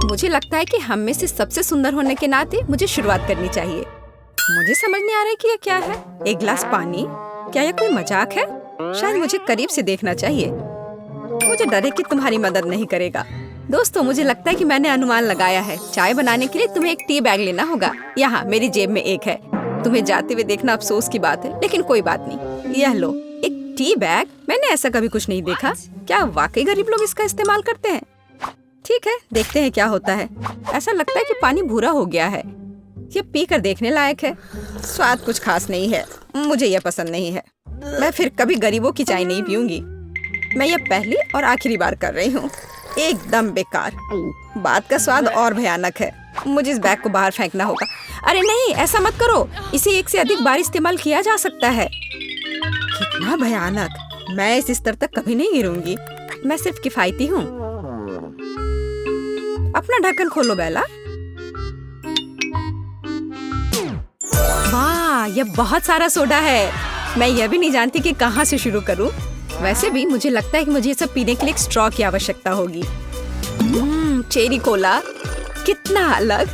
मुझे लगता है कि हम में से सबसे सुंदर होने के नाते मुझे शुरुआत करनी चाहिए। मुझे समझ नहीं आ रहा है कि ये क्या है। एक गिलास पानी? क्या ये कोई मजाक है? शायद मुझे करीब से देखना चाहिए। मुझे डर है कि तुम्हारी मदद नहीं करेगा। दोस्तों, मुझे लगता है कि मैंने अनुमान लगाया है। चाय बनाने के लिए तुम्हें एक टी बैग लेना होगा। यहाँ मेरी जेब में एक है। तुम्हें जाते हुए देखना अफसोस की बात है, लेकिन कोई बात नहीं। यह लो, एक टी बैग। मैंने ऐसा कभी कुछ नहीं देखा। क्या वाकई गरीब लोग इसका इस्तेमाल करते हैं? ठीक है, देखते हैं क्या होता है। ऐसा लगता है कि पानी भूरा हो गया है। ये पीकर देखने लायक है। स्वाद कुछ खास नहीं है। मुझे यह पसंद नहीं है। मैं फिर कभी गरीबों की चाय नहीं पीऊंगी। मैं ये पहली और आखिरी बार कर रही हूँ। एकदम बेकार। बात का स्वाद और भयानक है। मुझे इस बैग को बाहर फेंकना होगा। अरे नहीं, ऐसा मत करो। इसे एक से अधिक बार इस्तेमाल किया जा सकता है। कितना भयानक। मैं इस स्तर तक कभी नहीं गिरूंगी। मैं सिर्फ किफायती हूँ। अपना ढक्कन खोलो बेला। वाह, यह बहुत सारा सोडा है। मैं यह भी नहीं जानती कि कहाँ से शुरू करूँ। वैसे भी मुझे लगता है कि मुझे ये सब पीने के लिए एक स्ट्रॉ की आवश्यकता होगी। चेरी कोला, कितना अलग।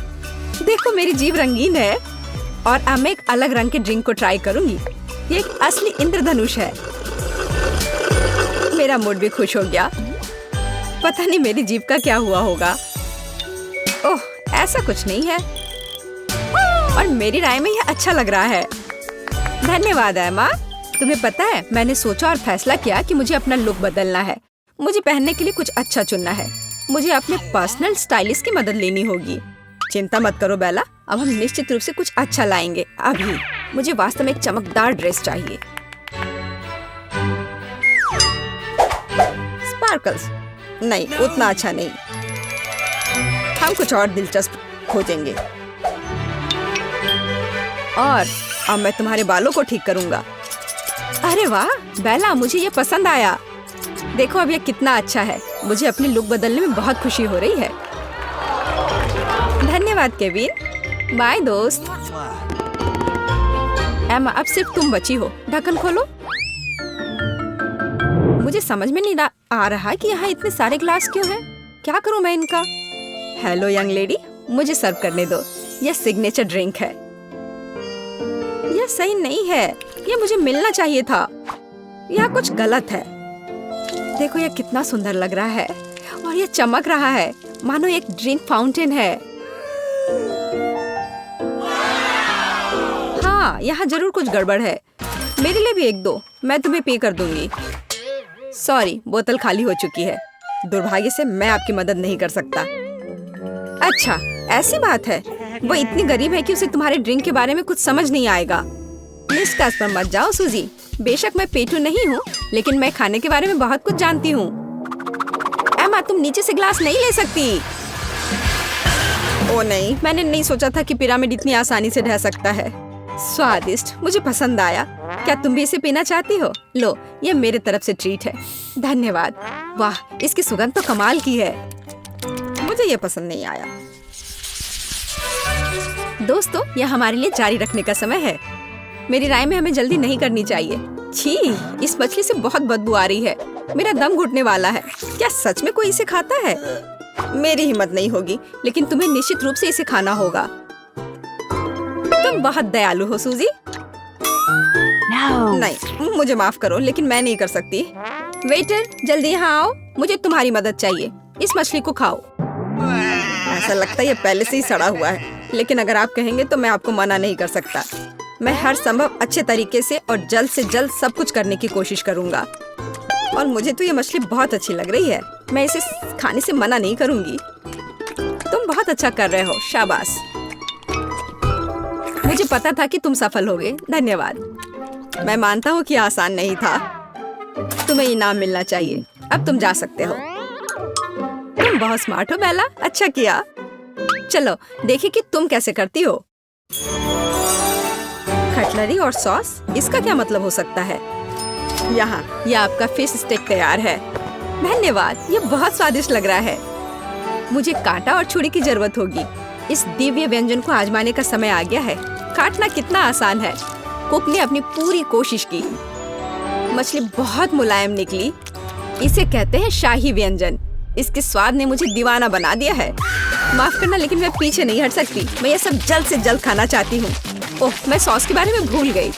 देखो, मेरी जीभ रंगीन है और अब मैं एक अलग रंग के ड्रिंक को ट्राई करूंगी। ये एक असली इंद्रधनुष है। मेरा मूड भी खुश हो गया। पता नहीं मेरी जीभ का क्या हुआ होगा। ओह, ऐसा कुछ नहीं है और मेरी राय में यह अच्छा लग रहा है। धन्यवाद एमा। तुम्हें पता है, मैंने सोचा और फैसला किया कि मुझे अपना लुक बदलना है। मुझे पहनने के लिए कुछ अच्छा चुनना है। मुझे अपने पर्सनल स्टाइलिस्ट की मदद लेनी होगी। चिंता मत करो बेला, अब हम निश्चित रूप से कुछ अच्छा लाएंगे। अभी मुझे वास्तव में एक चमकदार ड्रेस चाहिए। स्पार्कल्स नहीं, उतना अच्छा नहीं। हम कुछ और दिलचस्प खोजेंगे। और अब मैं तुम्हारे बालों को ठीक करूंगा। अरे वाह बेला, मुझे ये पसंद आया। देखो अब ये कितना अच्छा है। मुझे अपनी लुक बदलने में बहुत खुशी हो रही है। धन्यवाद केविन। बाय दोस्त। एमा, अब सिर्फ तुम बची हो। ढक्कन खोलो। मुझे समझ में नहीं आ रहा कि यहाँ इतने सारे ग्लास क्यों हैं। क्या करूँ मैं इनका? हेलो यंग लेडी, मुझे सर्व करने दो। यह सिग्नेचर ड्रिंक है। यह सही नहीं है। यह मुझे मिलना चाहिए था। यह कुछ गलत है। देखो, यह कितना सुंदर लग रहा है और यह चमक रहा है मानो एक ड्रिंक फाउंटेन है। हाँ, यहाँ जरूर कुछ गड़बड़ है। मेरे लिए भी एक दो। मैं तुम्हें पे कर दूंगी। सॉरी, बोतल खाली हो चुकी है। दुर्भाग्य से मैं आपकी मदद नहीं कर सकता। अच्छा, ऐसी बात है। वो इतनी गरीब है कि उसे तुम्हारे ड्रिंक के बारे में कुछ समझ नहीं आएगा। निष्कर्ष पर मत जाओ सूजी। बेशक मैं पेटू नहीं हूँ, लेकिन मैं खाने के बारे में बहुत कुछ जानती हूँ। एमा, तुम नीचे से ग्लास नहीं ले सकती। ओ नहीं, मैंने नहीं सोचा था कि पिरामिड इतनी आसानी से ढह सकता है। स्वादिष्ट, मुझे पसंद आया। क्या तुम भी इसे पीना चाहती हो? लो, ये मेरे तरफ से ट्रीट है। धन्यवाद। वाह, इसकी सुगंध तो कमाल की है। मुझे ये पसंद नहीं आया। दोस्तों, यह हमारे लिए जारी रखने का समय है। मेरी राय में हमें जल्दी नहीं करनी चाहिए। छी, इस मछली से बहुत बदबू आ रही है। मेरा दम घुटने वाला है। क्या सच में कोई इसे खाता है? मेरी हिम्मत नहीं होगी, लेकिन तुम्हें निश्चित रूप से इसे खाना होगा। तुम बहुत दयालु हो सूजी। नहीं, मुझे माफ करो, लेकिन मैं नहीं कर सकती। वेटर, जल्दी यहाँ आओ। मुझे तुम्हारी मदद चाहिए। इस मछली को खाओ। ऐसा लगता है ये पहले से ही सड़ा हुआ है, लेकिन अगर आप कहेंगे तो मैं आपको मना नहीं कर सकता। मैं हर संभव अच्छे तरीके से और जल्द से जल्द सब कुछ करने की कोशिश करूंगा। और मुझे तो ये मछली बहुत अच्छी लग रही है। मैं इसे खाने से मना नहीं करूंगी। तुम बहुत अच्छा कर रहे हो, शाबाश। मुझे पता था कि तुम सफल होगे। धन्यवाद। मैं मानता हूँ कि आसान नहीं था। तुम्हें इनाम मिलना चाहिए। अब तुम जा सकते हो। तुम बहुत स्मार्ट हो बेला। अच्छा किया। चलो देखिए कि तुम कैसे करती हो। कटलरी और सॉस, इसका क्या मतलब हो सकता है? यहाँ, यह आपका फिश स्टेक तैयार है। धन्यवाद, ये बहुत स्वादिष्ट लग रहा है। मुझे कांटा और छुरी की जरूरत होगी। इस दिव्य व्यंजन को आजमाने का समय आ गया है। काटना कितना आसान है। कुक ने अपनी पूरी कोशिश की। मछली बहुत मुलायम निकली। इसे कहते हैं शाही व्यंजन। इसके स्वाद ने मुझे दीवाना बना दिया है। माफ करना, लेकिन मैं पीछे नहीं हट सकती। मैं ये सब जल्द से जल्द खाना चाहती हूँ। ओह, मैं सॉस के बारे में भूल गई।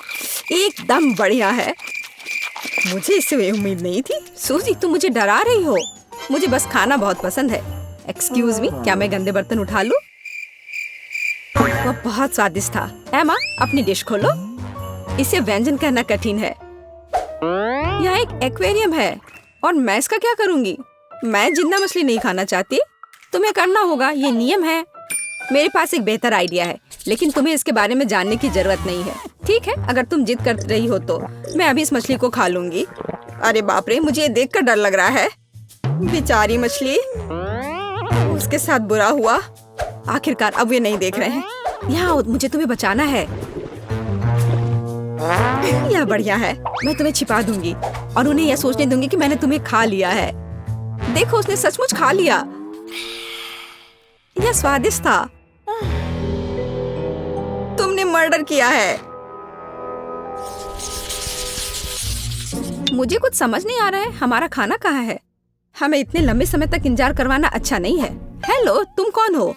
एकदम बढ़िया है। मुझे इससे उम्मीद नहीं थी। सूजी, तुम मुझे डरा रही हो। मुझे बस खाना बहुत पसंद है। एक्सक्यूज मी, क्या मैं गंदे बर्तन उठा लूं? वह बहुत स्वादिष्ट था। एमा, अपनी डिश खोलो। इसे व्यंजन कहना कठिन है। यहाँ एक एक्वेरियम है और मैं इसका क्या करूंगी? मैं जिंदा मछली नहीं खाना चाहती। तुम्हें करना होगा, ये नियम है। मेरे पास एक बेहतर आइडिया है, लेकिन तुम्हें इसके बारे में जानने की जरूरत नहीं है। ठीक है, अगर तुम जिद कर रही हो तो मैं अभी इस मछली को खा लूंगी। अरे बाप रे, मुझे ये देखकर डर लग रहा है। बेचारी मछली, उसके साथ बुरा हुआ। आखिरकार अब ये नहीं देख रहे हैं। यहाँ मुझे तुम्हें बचाना है। यह बढ़िया है। मैं तुम्हें छिपा दूंगी और उन्हें यह सोचने दूंगी कि मैंने तुम्हें खा लिया है। देखो, उसने सचमुच खा लिया। यह स्वादिष्ट था। तुमने मर्डर किया है। मुझे कुछ समझ नहीं आ रहा है। हमारा खाना कहाँ है? हमें इतने लंबे समय तक इंतजार करवाना अच्छा नहीं है। हेलो, तुम कौन हो?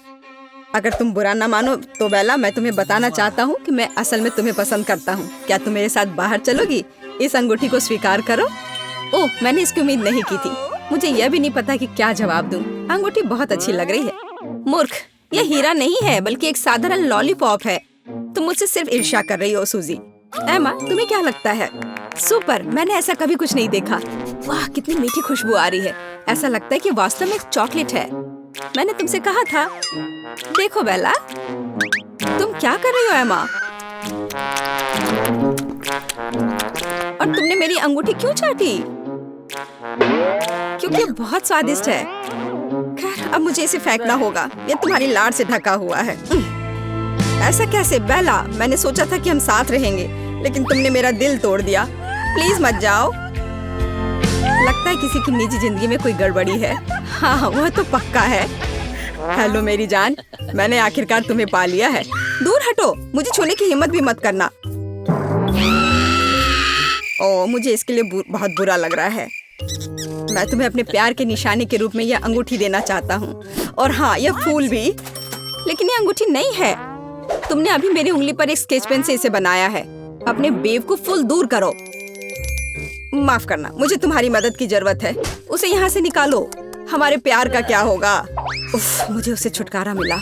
अगर तुम बुरा ना मानो तो बेला, मैं तुम्हें बताना चाहता हूँ कि मैं असल में तुम्हें पसंद करता हूँ। क्या तुम मेरे साथ बाहर चलोगी? इस अंगूठी को स्वीकार करो। ओह, मैंने इसकी उम्मीद नहीं की थी। मुझे यह भी नहीं पता कि क्या जवाब दूं। अंगूठी बहुत अच्छी लग रही है। मूर्ख, यह हीरा नहीं है बल्कि एक साधारण लॉलीपॉप है। तुम मुझसे सिर्फ ईर्ष्या कर रही हो सूजी। एमा, तुम्हें क्या लगता है? सुपर, मैंने ऐसा कभी कुछ नहीं देखा। वाह, कितनी मीठी खुशबू आ रही है। ऐसा लगता है कि वास्तव में एक चॉकलेट है। मैंने तुमसे कहा था। देखो बेला, तुम क्या कर रही हो एमा? और तुमने मेरी अंगूठी क्यों चाटी? क्योंकि बहुत स्वादिष्ट है। खैर, अब मुझे इसे फेंकना होगा। ये तुम्हारी लाड़ से ढका हुआ है। ऐसा कैसे बेला? मैंने सोचा था कि हम साथ रहेंगे, लेकिन तुमने मेरा दिल तोड़ दिया। प्लीज मत जाओ। लगता है किसी की निजी जिंदगी में कोई गड़बड़ी है। हाँ, वह तो पक्का है। हेलो मेरी जान, मैंने आखिरकार तुम्हें पा लिया है। दूर हटो, मुझे छूने की हिम्मत भी मत करना। ओह, मुझे इसके लिए बहुत बुरा लग रहा है। मैं तुम्हें अपने प्यार के निशाने के रूप में यह अंगूठी देना चाहता हूँ। और हाँ, यह फूल भी। लेकिन यह अंगूठी नहीं है। तुमने अभी मेरी उंगली पर एक स्केच पेन से इसे बनाया है। अपने बेवकूफ दूर करो। माफ करना, मुझे तुम्हारी मदद की जरूरत है। उसे यहाँ से निकालो। हमारे प्यार का क्या होगा? उफ, मुझे उससे छुटकारा मिला।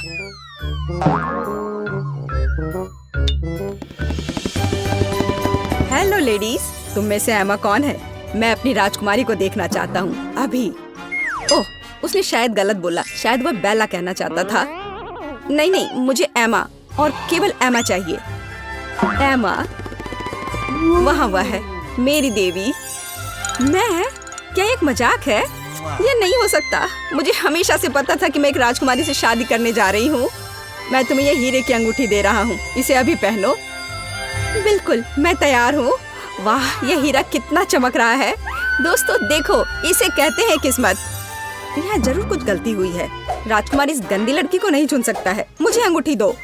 हेलो लेडीज, तुम में से एमा कौन है? मैं अपनी राजकुमारी को देखना चाहता हूँ अभी। ओह, उसने शायद गलत बोला। शायद वह बेला कहना चाहता था। नहीं, मुझे एमा और केवल एमा चाहिए। एमा, वहाँ वह है, मेरी देवी। मैं? क्या एक मजाक है? यह नहीं हो सकता। मुझे हमेशा से पता था कि मैं एक राजकुमारी से शादी करने जा रही हूँ। मैं तुम्हें यह हीरे की अंगूठी दे रहा हूँ। इसे अभी पहनो। बिल्कुल, मैं तैयार हूँ। वाह, यह हीरा कितना चमक रहा है। दोस्तों देखो, इसे कहते हैं किस्मत। यहाँ जरूर कुछ गलती हुई है। राजकुमार इस गंदी लड़की को नहीं चुन सकता है। मुझे अंगूठी दो।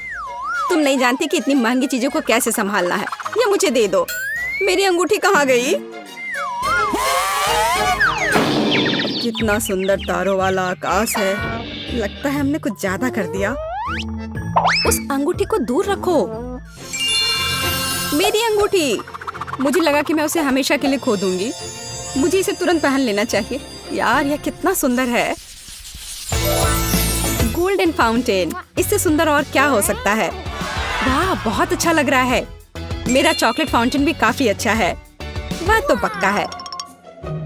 तुम नहीं जानती कि इतनी महंगी चीजों को कैसे संभालना है। ये मुझे दे दो। मेरी अंगूठी कहाँ गई? कितना सुंदर तारों वाला आकाश है। लगता है हमने कुछ ज्यादा कर दिया। उस अंगूठी को दूर रखो। मेरी अंगूठी। मुझे लगा कि मैं उसे हमेशा के लिए खो दूंगी। मुझे इसे तुरंत पहन लेना चाहिए। यार, यह कितना सुंदर है। गोल्डन फाउंटेन, इससे सुंदर और क्या हो सकता है? वाह, बहुत अच्छा लग रहा है। मेरा चॉकलेट फाउंटेन भी काफी अच्छा है। वह तो पक्का है।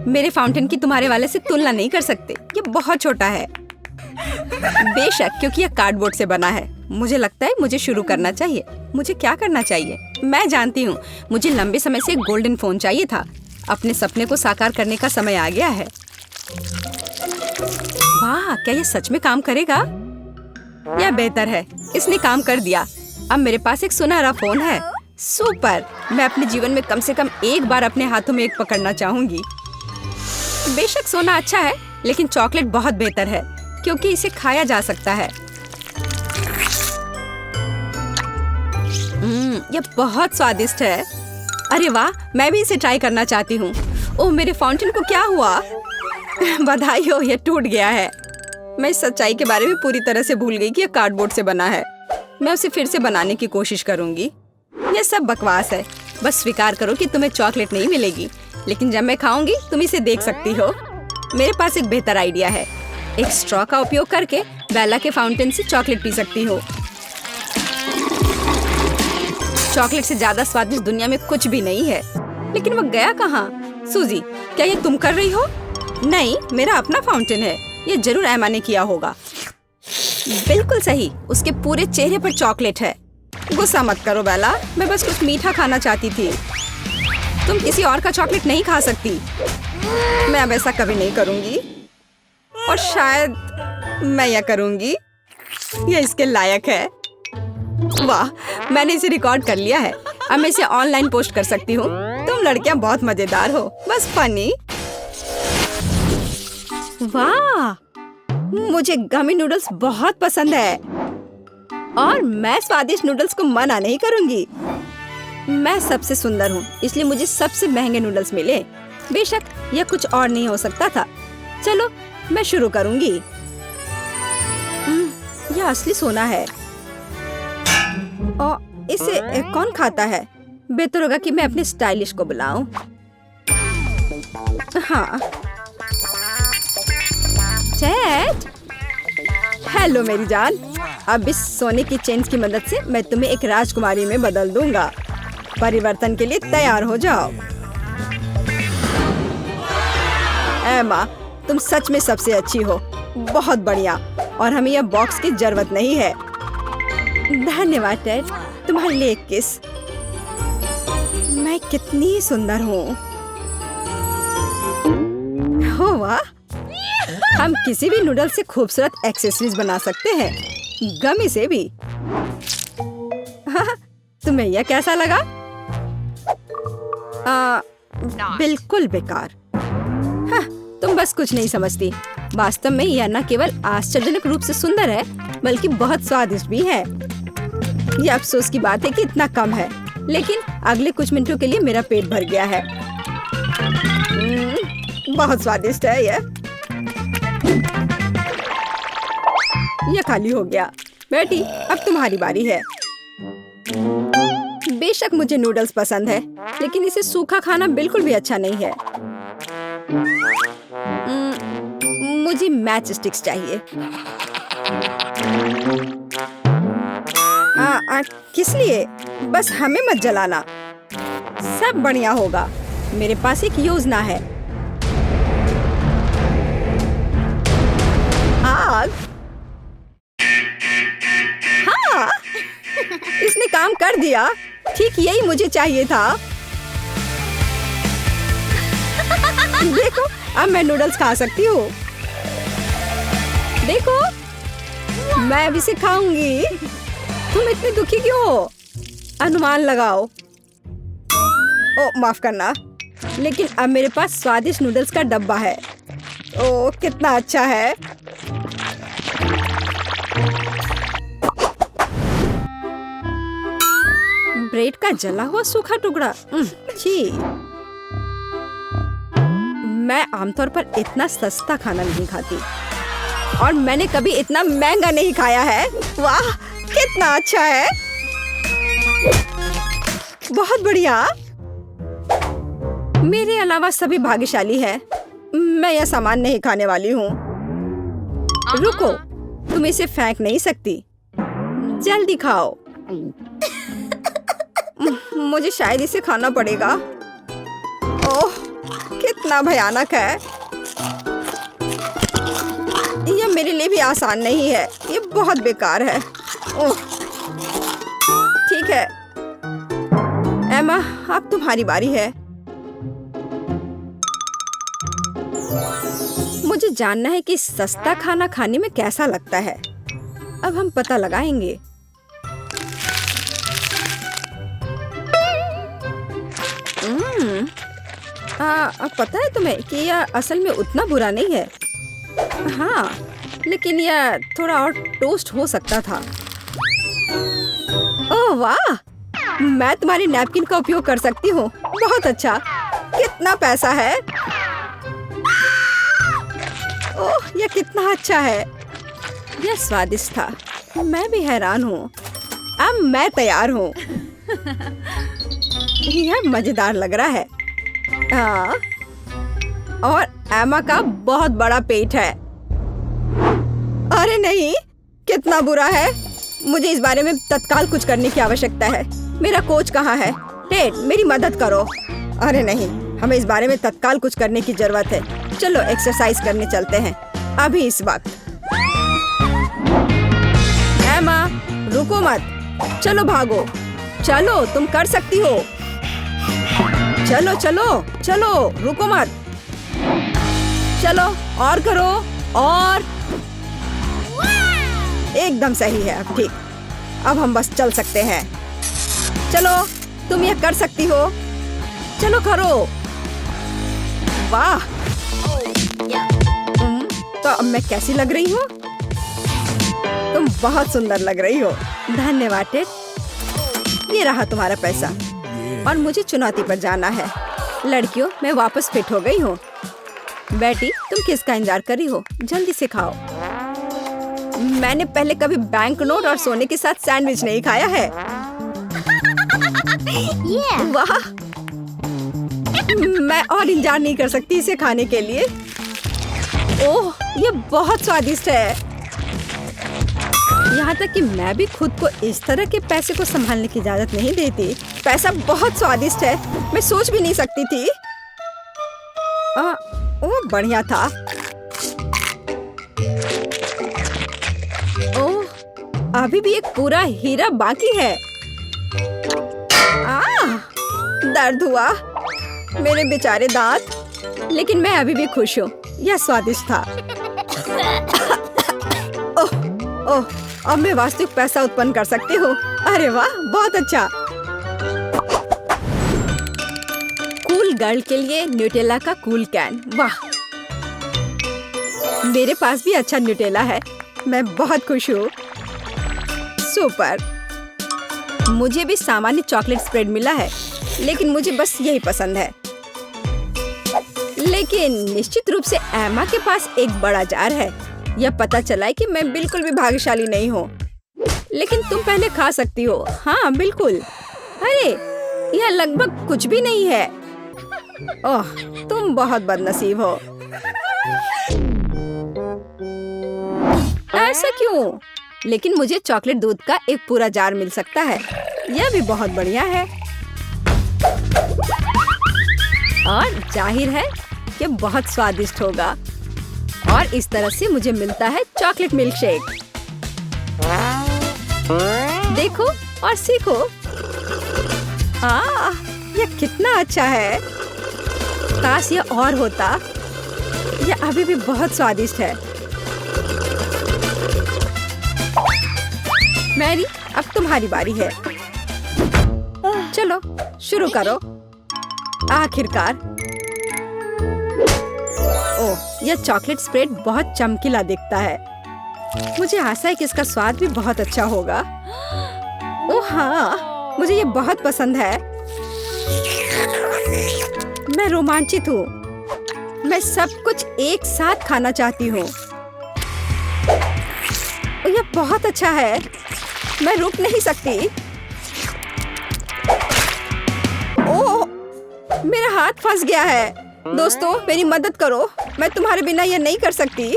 मेरे फाउंटेन की तुम्हारे वाले से तुलना नहीं कर सकते। ये बहुत छोटा है। बेशक, क्योंकि यह कार्डबोर्ड से बना है। मुझे लगता है मुझे शुरू करना चाहिए। मुझे क्या करना चाहिए? मैं जानती हूँ। मुझे लंबे समय से एक गोल्डन फोन चाहिए था। अपने सपने को साकार करने का समय आ गया है। वाह, क्या ये सच में काम करेगा? यह बेहतर है। इसने काम कर दिया। अब मेरे पास एक सुनहरा फोन है। सुपर। मैं अपने जीवन में कम से कम एक बार अपने हाथों में एक पकड़ना चाहूंगी। बेशक सोना अच्छा है, लेकिन चॉकलेट बहुत बेहतर है क्योंकि इसे खाया जा सकता है। यह बहुत स्वादिष्ट है। अरे वाह, मैं भी इसे ट्राई करना चाहती हूँ। ओह, मेरे फाउंटेन को क्या हुआ? बधाई हो, ये टूट गया है। मैं इस सच्चाई के बारे में पूरी तरह से भूल गई कि ये कार्डबोर्ड से बना है। मैं उसे फिर से बनाने की कोशिश करूंगी। ये सब बकवास है। बस स्वीकार करो कि तुम्हें चॉकलेट नहीं मिलेगी, लेकिन जब मैं खाऊंगी तुम इसे देख सकती हो। मेरे पास एक बेहतर आइडिया है। एक स्ट्रॉ का उपयोग करके बेला के फाउंटेन से चॉकलेट पी सकती हो। चॉकलेट से ज्यादा स्वादिष्ट दुनिया में कुछ भी नहीं है। लेकिन वो गया कहाँ? सूजी, क्या ये तुम कर रही हो? नहीं, मेरा अपना फाउंटेन है। ये जरूर एमा ने किया होगा। बिल्कुल सही, उसके पूरे चेहरे पर चॉकलेट है। गुस्सा मत करो बेला, मैं बस कुछ मीठा खाना चाहती थी। तुम किसी और का चॉकलेट नहीं खा सकती। मैं अब ऐसा कभी नहीं करूंगी, और शायद मैं यह करूंगी। यह इसके लायक है। वाह, मैंने इसे रिकॉर्ड कर लिया है। अब मैं इसे ऑनलाइन पोस्ट कर सकती हूँ। तुम लड़कियां बहुत मजेदार हो, बस फनी। वाह, मुझे गमी नूडल्स बहुत पसंद है और मैं स्वादिष्ट नूडल्स को मना नहीं करूंगी। मैं सबसे सुंदर हूँ, इसलिए मुझे सबसे महंगे नूडल्स मिले। बेशक यह कुछ और नहीं हो सकता था। चलो मैं शुरू करूंगी। यह असली सोना है और इसे कौन खाता है? बेहतर होगा कि मैं अपने स्टाइलिश को बुलाऊं। हाँ, चैट। हेलो मेरी जान, अब इस सोने की चेन्स की मदद से मैं तुम्हें एक राजकुमारी में बदल दूंगा। परिवर्तन के लिए तैयार हो जाओ। एमा, तुम सच में सबसे अच्छी हो। बहुत बढ़िया, और हमें यह बॉक्स की जरूरत नहीं है। धन्यवाद टेड, तुम्हारे लिए एक किस। मैं कितनी सुंदर हूँ। हो वाह, हम किसी भी नूडल से खूबसूरत एक्सेसरीज बना सकते हैं, गमी से भी। तुम्हें यह कैसा लगा? बिल्कुल बेकार। हाँ, तुम बस कुछ नहीं समझती। वास्तव में यह न केवल आश्चर्यजनक रूप से सुंदर है, बल्कि बहुत स्वादिष्ट भी है। यह अफसोस की बात है कि इतना कम है, लेकिन अगले कुछ मिनटों के लिए मेरा पेट भर गया है। बहुत स्वादिष्ट है यह। यह खाली हो गया। बेटी, अब तुम्हारी बारी है। बेशक मुझे नूडल्स पसंद है, लेकिन इसे सूखा खाना बिल्कुल भी अच्छा नहीं है। मुझे मैच स्टिक्स चाहिए। किस लिए? बस हमें मत जलाना। सब बढ़िया होगा। मेरे पास एक योजना है। आग। हाँ, इसने काम कर दिया। ठीक यही मुझे चाहिए था। देखो, अब मैं नूडल्स खा सकती हूँ। देखो, मैं अब इसे खाऊंगी। तुम इतनी दुखी क्यों हो? अनुमान लगाओ। ओ, माफ करना, लेकिन अब मेरे पास स्वादिष्ट नूडल्स का डब्बा है। ओ, कितना अच्छा है। ब्रेड का जला हुआ सूखा टुकड़ा। छी। मैं आमतौर पर इतना सस्ता खाना नहीं खाती, और मैंने कभी इतना महंगा नहीं खाया है। वाह, कितना अच्छा है। बहुत बढ़िया। मेरे अलावा सभी भाग्यशाली है। मैं यह सामान नहीं खाने वाली हूँ। रुको, तुम इसे फेंक नहीं सकती। जल्दी खाओ। मुझे शायद इसे खाना पड़ेगा। ओह, कितना भयानक है। यह मेरे लिए भी आसान नहीं है। ये बहुत बेकार है। ओह, ठीक है एमा, अब तुम्हारी बारी है। मुझे जानना है कि सस्ता खाना खाने में कैसा लगता है। अब हम पता लगाएंगे। अब पता है तुम्हें कि यह असल में उतना बुरा नहीं है। हाँ, लेकिन यह थोड़ा और टोस्ट हो सकता था। ओह वाह, मैं तुम्हारी नैपकिन का उपयोग कर सकती हूँ। बहुत अच्छा। कितना पैसा है? ओह, यह कितना अच्छा है। यह स्वादिष्ट था। मैं भी हैरान हूँ। अब मैं तैयार हूँ। यह मजेदार लग रहा है। हाँ, और एमा का बहुत बड़ा पेट है। अरे नहीं, कितना बुरा है। मुझे इस बारे में तत्काल कुछ करने की आवश्यकता है। मेरा कोच कहाँ है? टेड, मेरी मदद करो। अरे नहीं, हमें इस बारे में तत्काल कुछ करने की जरूरत है। चलो एक्सरसाइज करने चलते हैं अभी इस वक्त। एमा, रुको मत। चलो भागो। चलो, तुम कर सकती हो। चलो चलो चलो, रुको मत। चलो और करो, और एकदम सही है। अब ठीक, अब हम बस चल सकते हैं। चलो, तुम यह कर सकती हो। चलो करो। वाह, तो अब मैं कैसी लग रही हूँ? तुम बहुत सुंदर लग रही हो। धन्यवाद टेड। ये रहा तुम्हारा पैसा। और मुझे चुनौती पर जाना है। लड़कियों, मैं वापस फिट हो गई हूँ। बेटी, तुम किसका इंतजार कर रही हो? जल्दी से खाओ। मैंने पहले कभी बैंक नोट और सोने के साथ सैंडविच नहीं खाया है। वाह, मैं और इंतजार नहीं कर सकती इसे खाने के लिए। ओह, ये बहुत स्वादिष्ट है। यहाँ तक कि मैं भी खुद को इस तरह के पैसे को संभालने की इजाजत नहीं देती। पैसा बहुत स्वादिष्ट है। मैं सोच भी नहीं सकती थी। ओह, बढ़िया था। ओह, अभी भी एक पूरा हीरा बाकी है। दर्द हुआ, मेरे बेचारे दांत। लेकिन मैं अभी भी खुश हूँ। यह स्वादिष्ट था। ओह, ओह, अब मैं वास्तविक पैसा उत्पन्न कर सकती हूँ। अरे वाह, बहुत अच्छा। कूल गर्ल के लिए न्यूटेला का कूल कैन। वाह, मेरे पास भी अच्छा न्यूटेला है। मैं बहुत खुश हूँ। सुपर। मुझे भी सामान्य चॉकलेट स्प्रेड मिला है, लेकिन मुझे बस यही पसंद है। लेकिन निश्चित रूप से एमा के पास एक बड़ा जार है। यह पता चला है कि मैं बिल्कुल भी भाग्यशाली नहीं हूँ। लेकिन तुम पहले खा सकती हो। हाँ बिल्कुल। अरे, यह लगभग कुछ भी नहीं है। ओह, तुम बहुत बदनसीब हो। ऐसा क्यों? लेकिन मुझे चॉकलेट दूध का एक पूरा जार मिल सकता है। यह भी बहुत बढ़िया है। और जाहिर है कि बहुत स्वादिष्ट होगा। और इस तरह से मुझे मिलता है चॉकलेट मिल्क शेक। देखो और सीखो। यह कितना अच्छा है। काश यह और होता। यह अभी भी बहुत स्वादिष्ट है। मैरी, अब तुम्हारी बारी है। चलो शुरू करो। आखिरकार। ओह, यह चॉकलेट स्प्रेड बहुत चमकीला दिखता है। मुझे आशा है कि इसका स्वाद भी बहुत अच्छा होगा। ओह हाँ, मुझे ये बहुत पसंद है। मैं रोमांचित हूँ। मैं सब कुछ एक साथ खाना चाहती हूँ। यह बहुत अच्छा है। मैं रुक नहीं सकती। ओह, मेरा हाथ फंस गया है। दोस्तों, मेरी मदद करो। मैं तुम्हारे बिना यह नहीं कर सकती।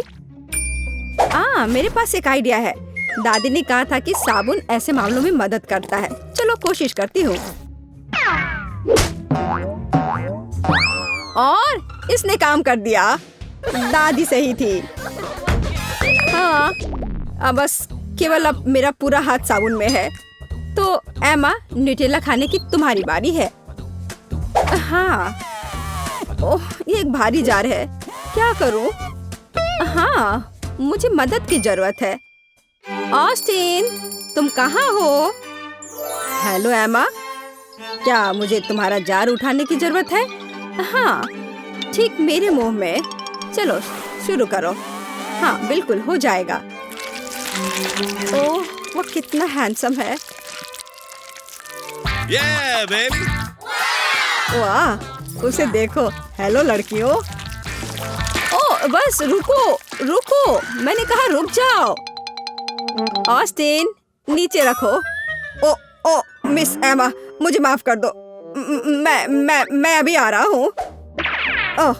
मेरे पास एक आइडिया है। दादी ने कहा था कि साबुन ऐसे मामलों में मदद करता है। चलो कोशिश करती हूँ। और इसने काम कर दिया। दादी सही थी। हाँ, अब बस केवल अब मेरा पूरा हाथ साबुन में है। तो एमा, न्यूटेला खाने की तुम्हारी बारी है। हाँ। ओह, ये एक भारी जार है। क्या करूं? हाँ, मुझे मदद की जरूरत है। ऑस्टिन, तुम कहाँ हो? हेलो एमा, क्या मुझे तुम्हारा जार उठाने की जरूरत है? हाँ, ठीक मेरे मुंह में। चलो शुरू करो। हाँ बिल्कुल, हो जाएगा। ओह, वो कितना हैंडसम है। Yeah, baby. वाह, उसे देखो। हेलो लड़कियों। ओह, बस रुको। रुको, मैंने कहा रुक जाओ। ऑस्टिन, नीचे रखो। ओ ओ मिस एमा, मुझे माफ कर दो। मैं अभी आ रहा हूँ। ओह,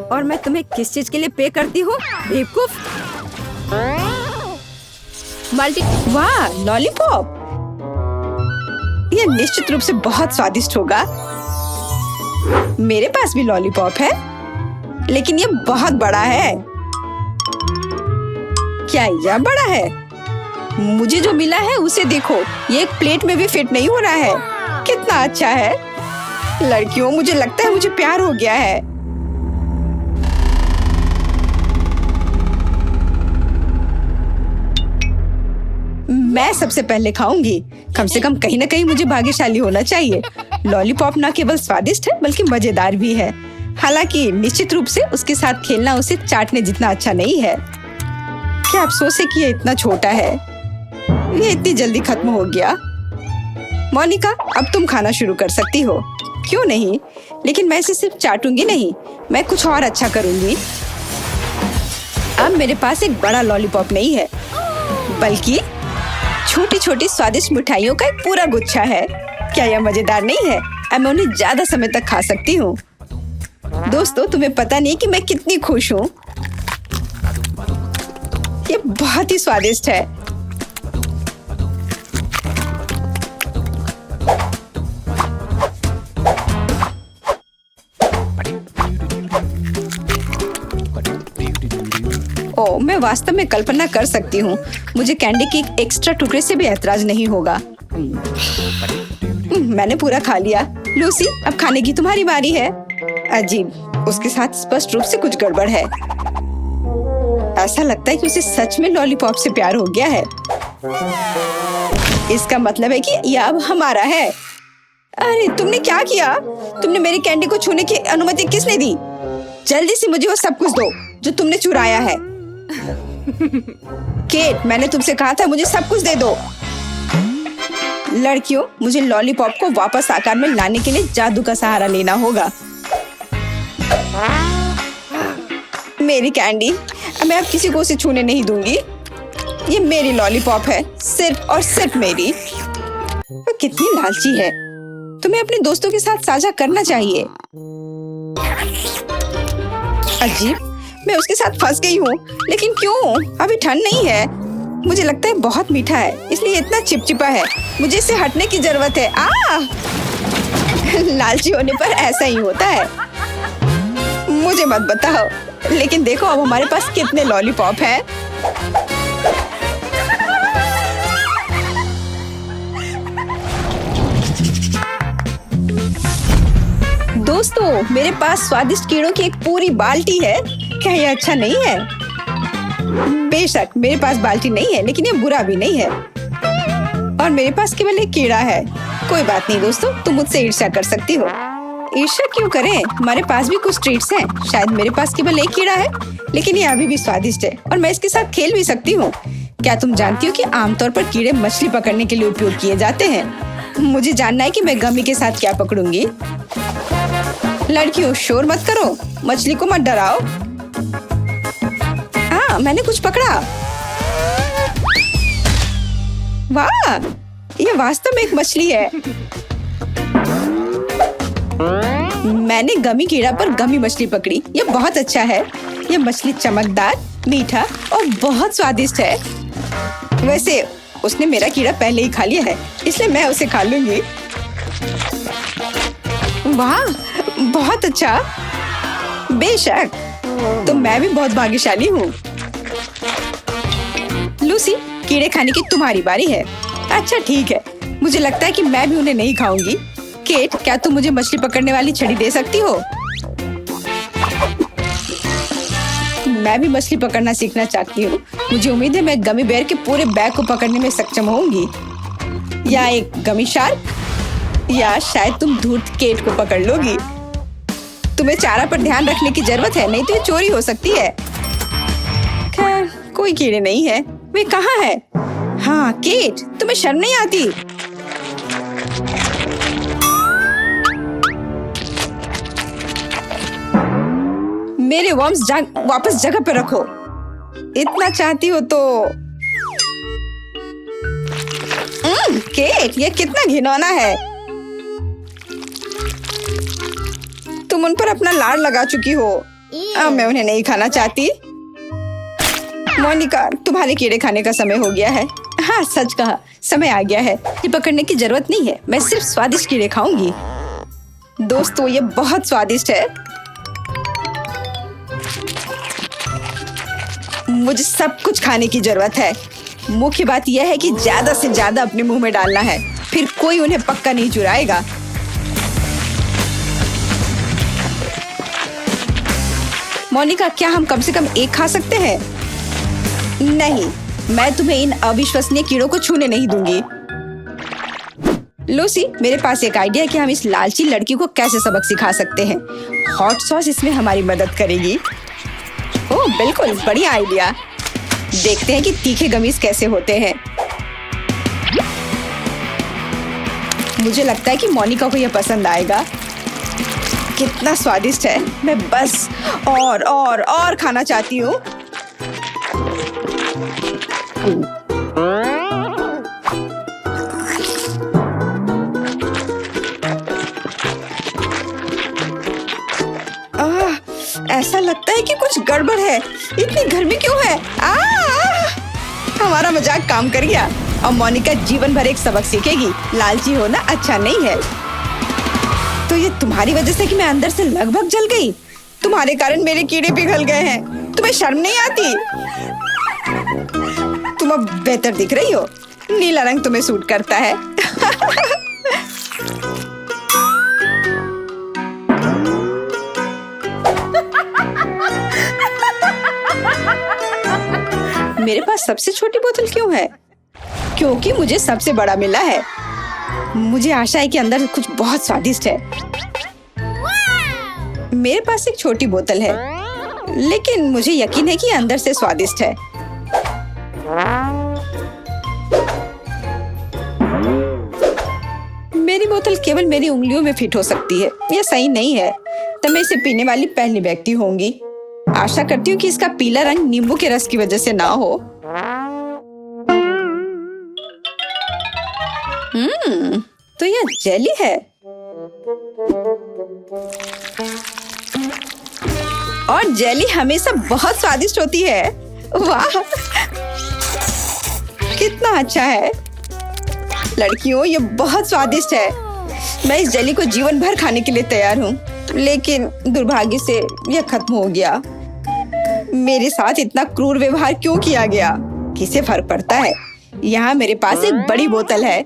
और मैं तुम्हें किस चीज के लिए पे करती हूँ? बेवकूफ। मल्टी, वाह, लॉलीपॉप। ये निश्चित रूप से बहुत स्वादिष्ट होगा। मेरे पास भी लॉलीपॉप है, लेकिन ये बहुत बड़ा है। क्या यह बड़ा है? मुझे जो मिला है उसे देखो, ये एक प्लेट में भी फिट नहीं हो रहा है। कितना अच्छा है। लड़कियों, मुझे लगता है मुझे प्यार हो गया है। मैं सबसे पहले खाऊंगी। कम से कम कहीं ना कहीं मुझे भाग्यशाली होना चाहिए। लॉलीपॉप न केवल स्वादिष्ट है बल्कि मजेदार भी है। हालांकि निश्चित रूप से उसके साथ खेलना उसे चाटने जितना अच्छा नहीं है। क्या अफसोस है कि ये इतना छोटा है। ये इतनी जल्दी खत्म हो गया। मोनिका, अब तुम खाना शुरू कर सकती हो। क्यों नहीं, लेकिन मैं इसे सिर्फ चाटूंगी नहीं, मैं कुछ और अच्छा करूंगी। अब मेरे पास एक बड़ा लॉलीपॉप नहीं है, बल्कि छोटी छोटी स्वादिष्ट मिठाइयों का एक पूरा गुच्छा है। क्या यह मजेदार नहीं है? अब मैं उन्हें ज्यादा समय तक खा सकती हूँ। दोस्तों, तुम्हें पता नहीं कि मैं कितनी खुश हूँ। ये बहुत ही स्वादिष्ट है। ओ, मैं वास्तव में कल्पना कर सकती हूँ। मुझे कैंडी के एक एक्स्ट्रा टुकड़े से भी ऐतराज नहीं होगा। मैंने पूरा खा लिया। लूसी, अब खाने की तुम्हारी बारी है। अजीब, उसके साथ स्पष्ट रूप से कुछ गड़बड़ है। ऐसा लगता है कि उसे सच में लॉलीपॉप से प्यार हो गया है। इसका मतलब है कि यह अब हमारा है। अरे, तुमने क्या किया? तुमने मेरी कैंडी को छूने की अनुमति किसने दी? जल्दी से मुझे वो सब कुछ दो जो तुमने चुराया है। केट, मैंने तुमसे कहा था मुझे सब कुछ दे दो। लड़कियों, मुझे लॉलीपॉप को वापस आकार में लाने के लिए जादू का सहारा लेना होगा। मेरी कैंडी, मैं अब किसी को उसे छूने नहीं दूंगी। ये मेरी लॉलीपॉप है, सिर्फ और सिर्फ मेरी। वो कितनी लालची है। तुम्हें अपने दोस्तों के साथ साझा करना चाहिए। अजीब, मैं उसके साथ फंस गई हूँ। लेकिन क्यों? अभी ठंड नहीं है। मुझे लगता है बहुत मीठा है, इसलिए इतना चिपचिपा है। मुझे इससे हटने की जरूरत है। लालची होने पर ऐसा ही होता है। मुझे मत बताओ, लेकिन देखो अब हमारे पास कितने लॉलीपॉप हैं। दोस्तों, मेरे पास स्वादिष्ट कीड़ों की एक पूरी बाल्टी है। क्या यह अच्छा नहीं है? बेशक मेरे पास बाल्टी नहीं है, लेकिन ये बुरा भी नहीं है। और मेरे पास केवल एक कीड़ा है। कोई बात नहीं दोस्तों, तुम मुझसे ईर्ष्या कर सकती हो। ईर्ष्या क्यों करें? हमारे पास भी कुछ ट्रीट्स हैं। शायद मेरे पास केवल एक कीड़ा है, लेकिन ये अभी भी स्वादिष्ट है और मैं इसके साथ खेल भी सकती हूँ। क्या तुम जानती हो कि आमतौर पर कीड़े मछली पकड़ने के लिए उपयोग किए जाते हैं? मुझे जानना है कि मैं गमी के साथ क्या पकड़ूंगी। लड़कियों, शोर मत करो, मछली को मत डराओ। हाँ, मैंने कुछ पकड़ा। वाह, ये वास्तव में एक मछली है। मैंने गमी कीड़ा पर गमी मछली पकड़ी। ये बहुत अच्छा है। ये मछली चमकदार, मीठा और बहुत स्वादिष्ट है। वैसे उसने मेरा कीड़ा पहले ही खा लिया है, इसलिए मैं उसे खा लूंगी। वाह, बहुत अच्छा। बेशक, तो मैं भी बहुत भाग्यशाली हूँ। लूसी, कीड़े खाने की तुम्हारी बारी है। अच्छा ठीक है, मुझे लगता है कि मैं भी उन्हें नहीं खाऊंगी। केट, क्या तुम मुझे मछली पकड़ने वाली छड़ी दे सकती हो? मैं भी मछली पकड़ना सीखना चाहती हूँ। मुझे उम्मीद है मैं गमी बेयर के पूरे बैग को पकड़ने में सक्षम होंगी। या एक गमी शार्क, या शायद तुम धूर्त केट को पकड़ लोगी। तुम्हें चारा पर ध्यान रखने की जरूरत है, नहीं तो ये चोरी हो सकती है। खैर, कोई कीड़े नहीं है। वे कहाँ है? हाँ केट, तुम्हें शर्म नहीं आती? मेरे वर्म्स वापस जगह पे रखो। इतना चाहती हो तो। केट, ये कितना घिनौना है। तुम उन पर अपना लाड़ लगा चुकी हो। अब मैं उन्हें नहीं खाना चाहती। मोनिका, तुम्हारे कीड़े खाने का समय हो गया है। हाँ, सच कहा, समय आ गया है। ये पकड़ने की जरूरत नहीं है, मैं सिर्फ स्वादिष्ट कीड़े खाऊंगी। दोस्तों, ये बहुत स्वादिष्ट है। मुझे सब कुछ खाने की जरूरत है। मुख्य बात यह है कि ज्यादा से ज्यादा अपने मुंह में डालना है, फिर कोई उन्हें पक्का नहीं चुराएगा। मोनिका, क्या हम कम से कम एक खा सकते हैं? नहीं, मैं तुम्हें इन अविश्वसनीय कीड़ों को छूने नहीं दूंगी। लूसी, मेरे पास एक आइडिया है कि हम इस लालची लड़की को कैसे सबक सिखा सकते हैं। हॉट सॉस इसमें हमारी मदद करेगी। ओह, बिल्कुल, बढ़िया आइडिया। देखते हैं कि तीखे गमीज कैसे होते हैं। मुझे लगता है कि मोनिका को यह पसंद आएगा। कितना स्वादिष्ट है। मैं बस और खाना चाहती हूँ। ऐसा लगता है कि कुछ गड़बड़ है। इतनी गर्मी क्यों है? हमारा मजाक काम कर गया और मोनिका जीवन भर एक सबक सीखेगी। लालची होना अच्छा नहीं है। तो ये तुम्हारी वजह से कि मैं अंदर से लगभग जल गई। तुम्हारे कारण मेरे कीड़े पिघल गए हैं। तुम्हें शर्म नहीं आती? तुम अब बेहतर दिख रही हो। नीला रंग तुम्हें सूट करता है। मेरे पास सबसे छोटी बोतल क्यों है? क्योंकि मुझे सबसे बड़ा मिला है। मुझे आशा है कि अंदर कुछ बहुत स्वादिष्ट है। मेरे पास एक छोटी बोतल है, लेकिन मुझे यकीन है कि अंदर से स्वादिष्ट है। मेरी बोतल केवल मेरी उंगलियों में फिट हो सकती है। यह सही नहीं है। तो मैं इसे पीने वाली पहली व्यक्ति होंगी। आशा करती हूँ कि इसका पीला रंग नींबू के रस की वजह से ना हो। तो यह जेली है और जेली हमेशा बहुत स्वादिष्ट होती है। वाह, कितना अच्छा है। लड़कियों, ये बहुत स्वादिष्ट है। मैं इस जेली को जीवन भर खाने के लिए तैयार हूँ, लेकिन दुर्भाग्य से यह खत्म हो गया। मेरे साथ इतना क्रूर व्यवहार क्यों किया गया? किसे फर्क पड़ता है? यहाँ मेरे पास एक बड़ी बोतल है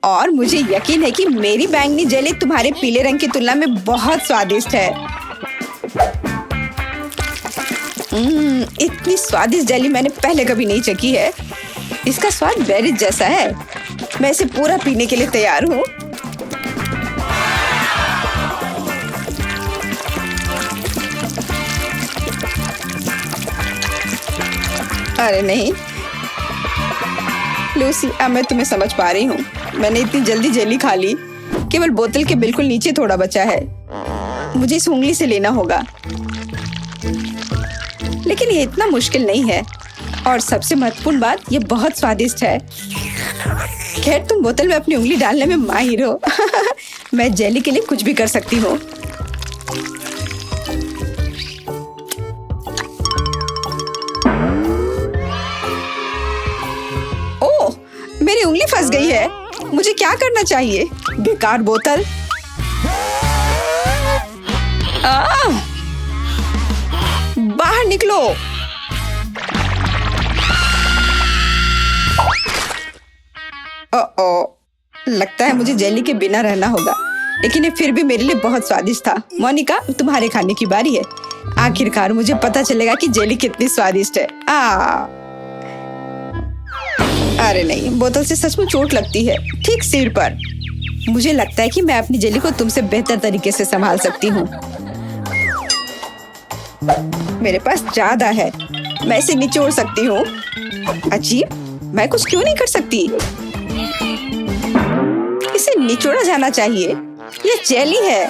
और मुझे यकीन है कि मेरी बैंगनी जेली तुम्हारे पीले रंग की तुलना में बहुत स्वादिष्ट है। इतनी स्वादिष्ट जेली मैंने पहले कभी नहीं चखी है। इसका स्वाद बेरीज जैसा है। मैं इसे पूरा पीने के लिए तैयार हूँ। अरे नहीं लूसी, अब मैं तुम्हें समझ पा रही हूँ। मैंने इतनी जल्दी जेली खा ली। केवल बोतल के बिल्कुल नीचे थोड़ा बचा है। मुझे इस उंगली से लेना होगा, लेकिन ये इतना मुश्किल नहीं है। और सबसे महत्वपूर्ण बात, ये बहुत स्वादिष्ट है। खैर, तुम बोतल में अपनी उंगली डालने में माहिर हो। मैं जेली के लिए कुछ भी कर सकती हूँ। ओह, मेरी उंगली फंस गई है। मुझे क्या करना चाहिए? बेकार बोतल। बाहर निकलो। लगता है मुझे जेली के बिना रहना होगा, लेकिन ये फिर भी मेरे लिए बहुत स्वादिष्ट था। मोनिका, तुम्हारे खाने की बारी है। आखिरकार मुझे पता चलेगा कि जेली कितनी स्वादिष्ट है। अरे नहीं, बोतल से सचमुच चोट लगती है, ठीक सिर पर। मुझे लगता है कि मैं अपनी जेली को तुमसे बेहतर तरीके से संभाल सकती हूँ। मेरे पास ज्यादा है, मैं इसे निचोड़ सकती हूँ। अजीब, मैं कुछ क्यों नहीं कर सकती? इसे निचोड़ा जाना चाहिए। ये जेली है।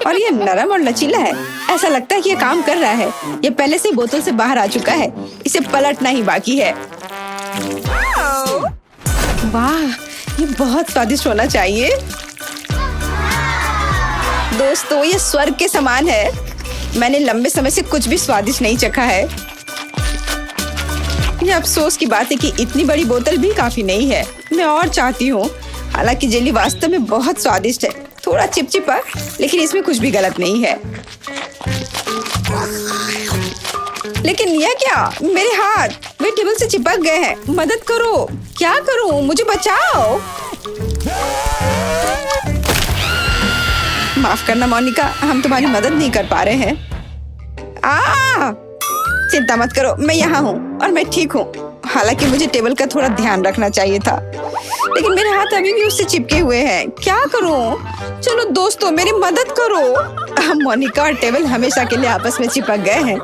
और ये नरम और लचीला है। ऐसा लगता है कि ये काम कर रहा है। ये पहले से बोतल से बाहर आ चुका है, इसे पलटना ही बाकी है। वाह, ये बहुत स्वादिष्ट होना चाहिए। दोस्तों, ये स्वर्ग के समान है। मैंने लंबे समय से कुछ भी स्वादिष्ट नहीं चखा है। ये अफसोस की बात है कि इतनी बड़ी बोतल भी काफी नहीं है। मैं और चाहती हूँ। हालांकि जेली वास्तव में बहुत स्वादिष्ट है, थोड़ा चिपचिपा, लेकिन इसमें कुछ भी गलत नहीं है। लेकिन यह क्या? मेरे हाथ वे टेबल से चिपक गए हैं। मदद करो। क्या करूं? मुझे बचाओ। माफ करना मोनिका, हम तुम्हारी मदद नहीं कर पा रहे हैं। चिंता मत करो, मैं यहाँ हूँ और मैं ठीक हूँ। हालांकि मुझे टेबल का थोड़ा ध्यान रखना चाहिए था, लेकिन मेरे हाथ अभी भी उससे चिपके हुए हैं। क्या करूं? चलो दोस्तों, मेरी मदद करो। मोनिका और टेबल हमेशा के लिए आपस में चिपक गए हैं।